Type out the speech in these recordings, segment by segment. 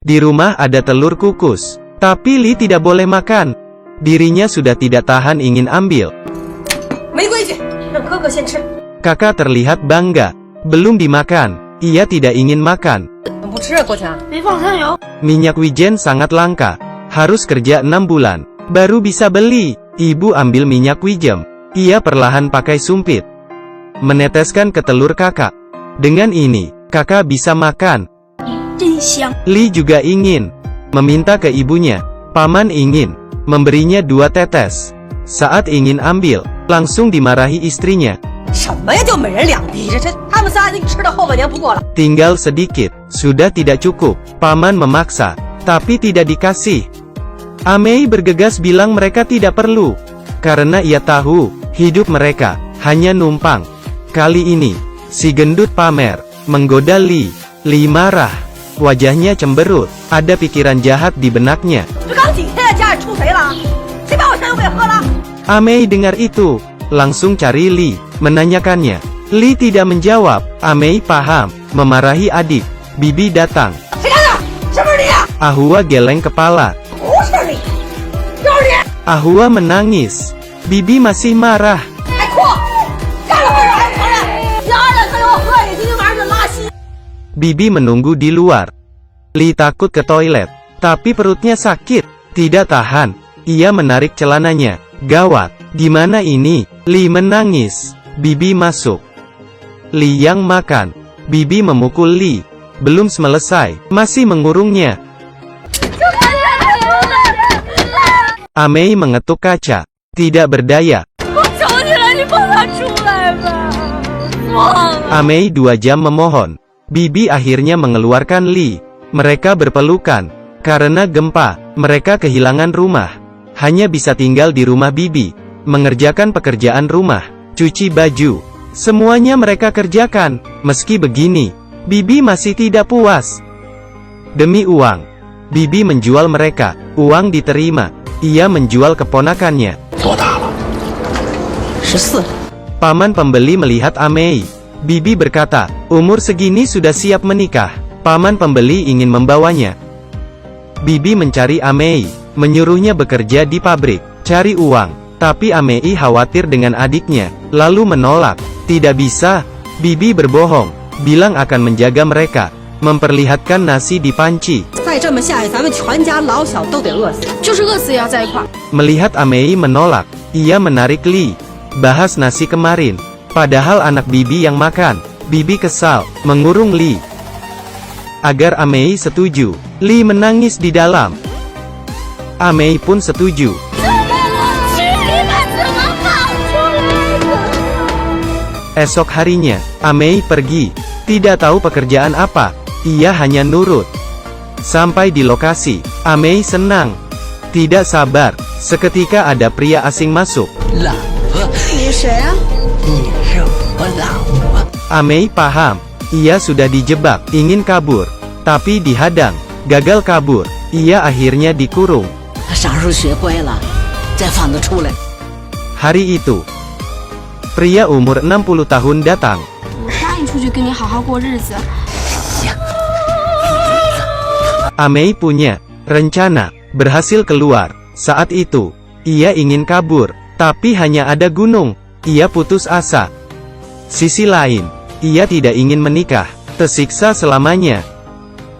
Di rumah ada telur kukus, tapi Li tidak boleh makan. Dirinya sudah tidak tahan ingin ambil. Kakak terlihat bangga. Belum dimakan. Ia tidak ingin makan. Minyak wijen sangat langka. Harus kerja 6 bulan. Baru bisa beli. Ibu ambil minyak wijen. Ia perlahan pakai sumpit. Meneteskan ke telur kakak. Dengan ini, kakak bisa makan. Li juga ingin. Meminta ke ibunya. Paman ingin. Memberinya 2 tetes. Saat ingin ambil, langsung dimarahi istrinya. Tinggal sedikit. Sudah tidak cukup. Paman memaksa. Tapi tidak dikasih. Amei bergegas bilang mereka tidak perlu. Karena ia tahu, hidup mereka hanya numpang. Kali ini, si gendut pamer, menggoda Li. Li marah. Wajahnya cemberut, ada pikiran jahat di benaknya. Amei dengar itu, langsung cari Li, menanyakannya. Li tidak menjawab. Amei paham, memarahi adik. Bibi datang. Ahua geleng kepala. Ahua menangis. Bibi masih marah. Bibi menunggu di luar. Li takut ke toilet, tapi perutnya sakit, tidak tahan. Ia menarik celananya. Gawat, di mana ini? Li menangis. Bibi masuk. Li yang makan. Bibi memukul Li. Belum selesai, masih mengurungnya. Amei mengetuk kaca. Tidak berdaya. Amei 2 jam memohon. Bibi akhirnya mengeluarkan Li. Mereka berpelukan. Karena gempa, mereka kehilangan rumah. Hanya bisa tinggal di rumah Bibi. Mengerjakan pekerjaan rumah. Cuci baju. Semuanya mereka kerjakan. Meski begini, Bibi masih tidak puas. Demi uang, Bibi menjual mereka. Uang diterima. Ia menjual keponakannya. Paman pembeli melihat Amei. Bibi berkata, umur segini sudah siap menikah. Paman pembeli ingin membawanya. Bibi mencari Amei, menyuruhnya bekerja di pabrik, cari uang. Tapi Amei khawatir dengan adiknya, lalu menolak. Tidak bisa. Bibi berbohong, bilang akan menjaga mereka, memperlihatkan nasi di panci. Melihat Amei menolak, ia menarik Li. Bahas nasi kemarin. Padahal anak Bibi yang makan. Bibi kesal, mengurung Li. Agar Amei setuju, Li menangis di dalam. Amei pun setuju. Esok harinya, Amei pergi. Tidak tahu pekerjaan apa. Ia hanya nurut. Sampai di lokasi, Amei senang. Tidak sabar. Seketika ada pria asing masuk. Amei paham. Ia sudah dijebak, ingin kabur. Tapi dihadang. Gagal kabur. Ia akhirnya dikurung. Hari itu, pria umur 60 tahun datang. Amei punya rencana. Berhasil keluar. Saat itu, ia ingin kabur. Tapi hanya ada gunung. Ia putus asa. Sisi lain, ia tidak ingin menikah, tersiksa selamanya.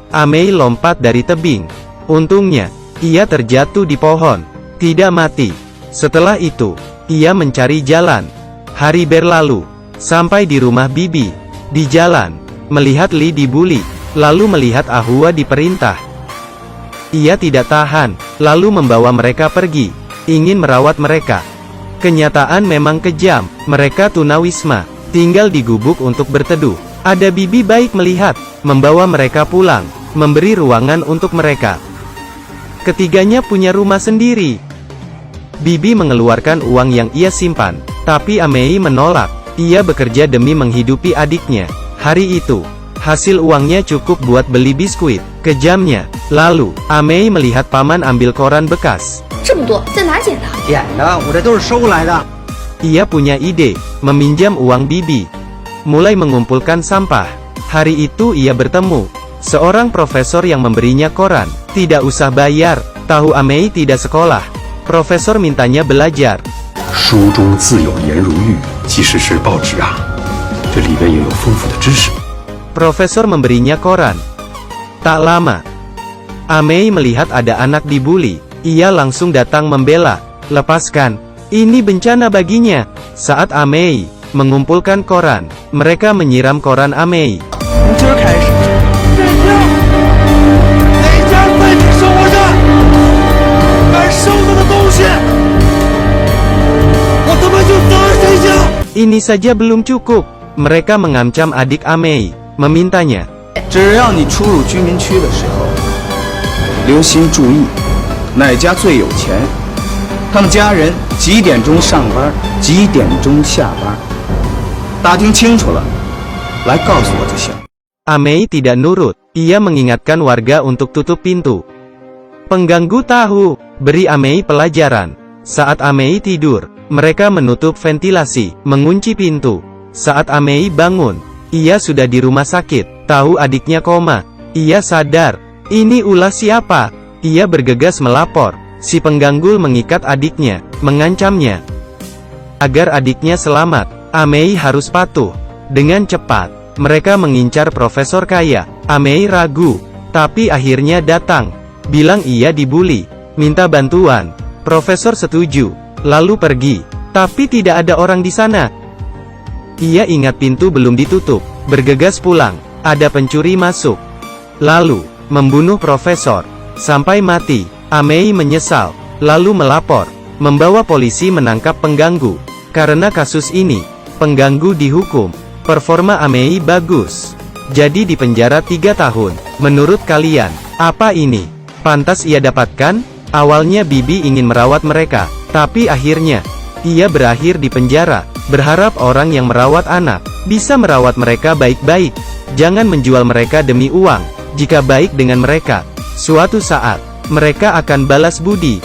Amei lompat dari tebing. Untungnya, ia terjatuh di pohon, tidak mati. Setelah itu, ia mencari jalan. Hari berlalu, sampai di rumah Bibi. Di jalan, melihat Li dibuli, lalu melihat Ahua diperintah. Ia tidak tahan, lalu membawa mereka pergi, ingin merawat mereka. Kenyataan memang kejam, mereka tunawisma. Tinggal di gubuk untuk berteduh. Ada Bibi baik melihat, membawa mereka pulang, memberi ruangan untuk mereka. Ketiganya punya rumah sendiri. Bibi mengeluarkan uang yang ia simpan, tapi Amei menolak. Ia bekerja demi menghidupi adiknya. Hari itu, hasil uangnya cukup buat beli biskuit. Kejamnya, lalu, Amei melihat paman ambil koran bekas. Ia punya ide, meminjam uang Bibi. Mulai mengumpulkan sampah. Hari itu ia bertemu Seorang profesor yang memberinya koran. Tidak usah bayar. Tahu Amei tidak sekolah. Profesor mintanya belajar. 书中自有颜如玉，即使是报纸啊，这里边也有丰富的知识。 Profesor memberinya koran. Tak lama, Amei melihat ada anak dibuli. Ia langsung datang membela. Lepaskan. Ini bencana baginya. Saat Amei mengumpulkan koran, mereka menyiram koran Amei. 从今儿开始，任性！哪家在你生活上敢收他的东西，我他妈就砸谁家！ Ini saja belum cukup. Mereka mengancam adik Amei, memintanya. 只要你出入居民区的时候，留心注意哪家最有钱，他们家人几点钟上班，几点钟下班，打听清楚了，来告诉我就行。 Amei tidak nurut. Ia mengingatkan warga untuk tutup pintu. Pengganggu tahu. Beri Amei pelajaran. Saat Amei tidur, mereka menutup ventilasi, mengunci pintu. Saat Amei bangun, ia sudah di rumah sakit. Tahu adiknya koma. Ia sadar. Ini ulah siapa? Ia bergegas melapor. Si pengganggu mengikat adiknya, mengancamnya. Agar adiknya selamat, Amei harus patuh. Dengan cepat, mereka mengincar profesor kaya. Amei ragu, tapi akhirnya datang. Bilang ia dibuli, minta bantuan. Profesor setuju, lalu pergi. Tapi tidak ada orang di sana. Ia ingat pintu belum ditutup, bergegas pulang. Ada pencuri masuk. Lalu, membunuh profesor. Sampai mati. Amei menyesal, lalu melapor. Membawa polisi menangkap pengganggu. Karena kasus ini, pengganggu dihukum. Performa Amei bagus. Jadi dipenjara 3 tahun. Menurut kalian, apa ini? Pantas ia dapatkan? Awalnya Bibi ingin merawat mereka, tapi akhirnya, ia berakhir di penjara. Berharap orang yang merawat anak, bisa merawat mereka baik-baik. Jangan menjual mereka demi uang. Jika baik dengan mereka, suatu saat, mereka akan balas budi.